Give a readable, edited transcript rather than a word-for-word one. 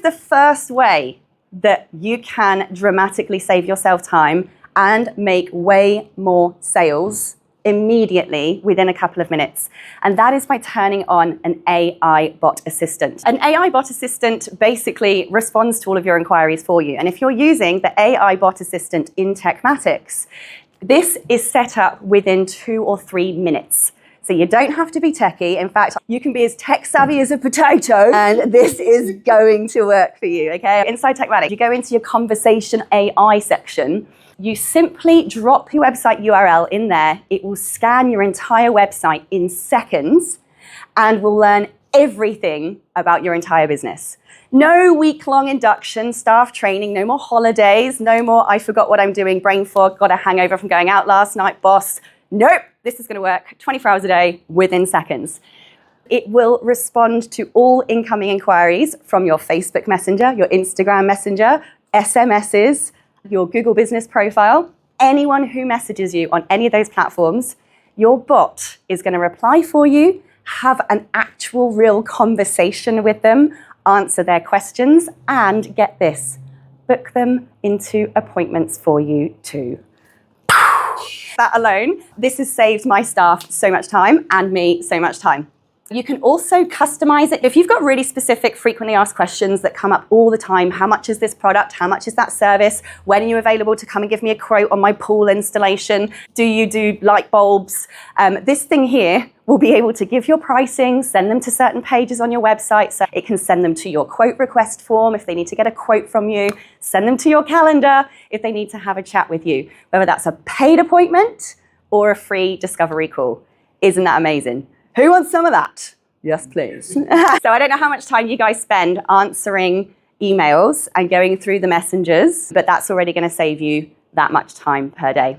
The first way that you can dramatically save yourself time and make way more sales immediately within a couple of minutes. And that is by turning on an AI bot assistant. An AI bot assistant basically responds to all of your inquiries for you. And if you're using the AI bot assistant in Techmatics, this is set up within 2 or 3 minutes. So you don't have to be techie. In fact, you can be as tech savvy as a potato and this is going to work for you, okay? Inside Techmatics, you go into your conversation AI section. You simply drop your website URL in there. It will scan your entire website in seconds and will learn everything about your entire business. No week-long induction, staff training, no more holidays, no more I forgot what I'm doing, brain fog, got a hangover from going out last night, boss. Nope, this is going to work 24 hours a day within seconds. It will respond to all incoming inquiries from your Facebook Messenger, your Instagram Messenger, SMSs, your Google Business Profile. Anyone who messages you on any of those platforms, your bot is going to reply for you, have an actual real conversation with them, answer their questions, and get this, book them into appointments for you too. That alone, this has saved my staff so much time and me so much time. You can also customize it. If you've got really specific, frequently asked questions that come up all the time, how much is this product? How much is that service? When are you available to come and give me a quote on my pool installation? Do you do light bulbs? This thing here will be able to give your pricing, send them to certain pages on your website. So it can send them to your quote request form if they need to get a quote from you, send them to your calendar if they need to have a chat with you, whether that's a paid appointment or a free discovery call. Isn't that amazing? Who wants some of that? Yes, please. So I don't know how much time you guys spend answering emails and going through the messengers, but that's already going to save you that much time per day.